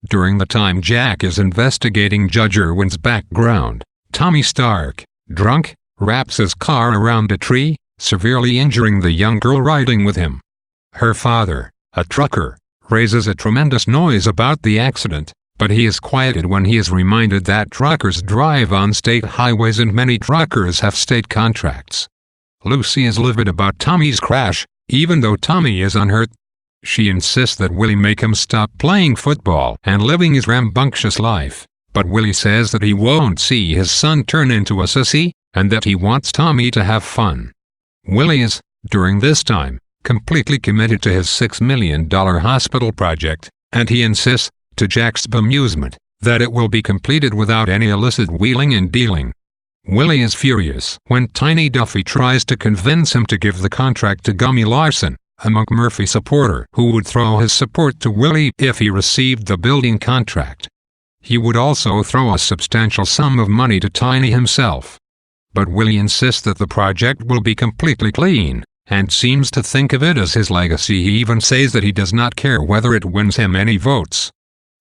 During the time Jack is investigating Judge Irwin's background, Tommy Stark, drunk, wraps his car around a tree, severely injuring the young girl riding with him. Her father, a trucker, raises a tremendous noise about the accident, but he is quieted when he is reminded that truckers drive on state highways and many truckers have state contracts. Lucy is livid about Tommy's crash, even though Tommy is unhurt. She insists that Willie make him stop playing football and living his rambunctious life, but Willie says that he won't see his son turn into a sissy, and that he wants Tommy to have fun. Willie is, during this time, completely committed to his $6 million hospital project, and he insists, to Jack's bemusement, that it will be completed without any illicit wheeling and dealing. Willie is furious when Tiny Duffy tries to convince him to give the contract to Gummy Larson, a McMurphy supporter who would throw his support to Willie if he received the building contract. He would also throw a substantial sum of money to Tiny himself. But Willie insists that the project will be completely clean, and seems to think of it as his legacy. He even says that he does not care whether it wins him any votes.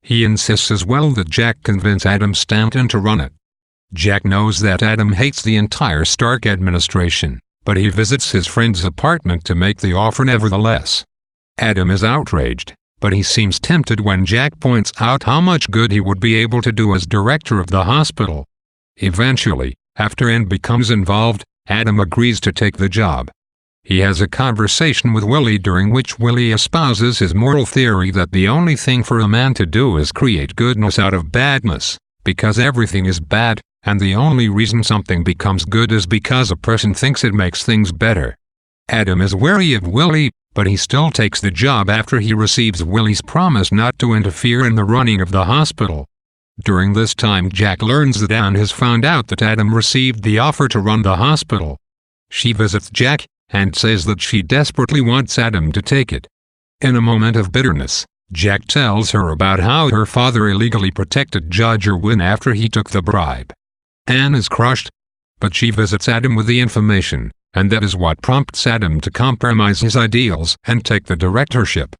He insists as well that Jack convince Adam Stanton to run it. Jack knows that Adam hates the entire Stark administration, but he visits his friend's apartment to make the offer nevertheless. Adam is outraged, but he seems tempted when Jack points out how much good he would be able to do as director of the hospital. Eventually, after Ann becomes involved, Adam agrees to take the job. He has a conversation with Willie during which Willie espouses his moral theory that the only thing for a man to do is create goodness out of badness, because everything is bad, and the only reason something becomes good is because a person thinks it makes things better. Adam is wary of Willie, but he still takes the job after he receives Willie's promise not to interfere in the running of the hospital. During this time Jack learns that Ann has found out that Adam received the offer to run the hospital. She visits Jack, and says that she desperately wants Adam to take it. In a moment of bitterness, Jack tells her about how her father illegally protected Judge Irwin after he took the bribe. Ann is crushed, but she visits Adam with the information, and that is what prompts Adam to compromise his ideals and take the directorship.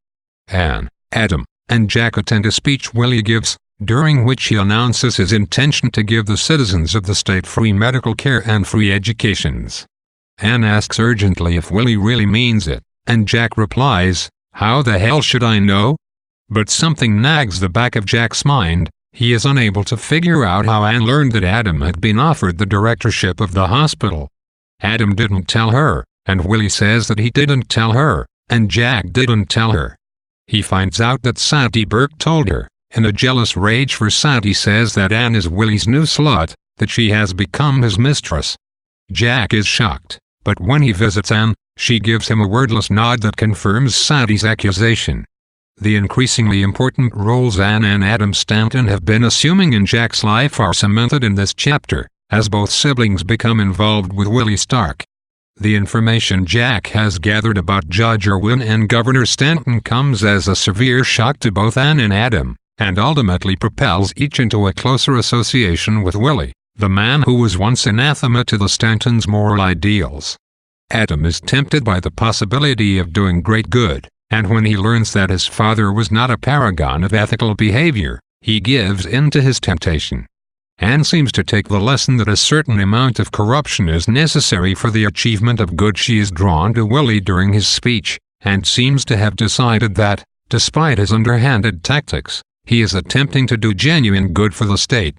Ann, Adam, and Jack attend a speech Willie gives, during which he announces his intention to give the citizens of the state free medical care and free educations. Ann asks urgently if Willie really means it, and Jack replies, "How the hell should I know?" But something nags the back of Jack's mind. He is unable to figure out how Ann learned that Adam had been offered the directorship of the hospital. Adam didn't tell her, and Willie says that he didn't tell her, and Jack didn't tell her. He finds out that Sandy Burke told her. In a jealous rage for Sandy says that Ann is Willie's new slut, that she has become his mistress. Jack is shocked, but when he visits Ann, she gives him a wordless nod that confirms Sandy's accusation. The increasingly important roles Ann and Adam Stanton have been assuming in Jack's life are cemented in this chapter, as both siblings become involved with Willie Stark. The information Jack has gathered about Judge Irwin and Governor Stanton comes as a severe shock to both Ann and Adam, and ultimately propels each into a closer association with Willie, the man who was once anathema to the Stantons' moral ideals. Adam is tempted by the possibility of doing great good, and when he learns that his father was not a paragon of ethical behavior, he gives in to his temptation. Ann seems to take the lesson that a certain amount of corruption is necessary for the achievement of good. She is drawn to Willie during his speech, and seems to have decided that, despite his underhanded tactics, he is attempting to do genuine good for the state.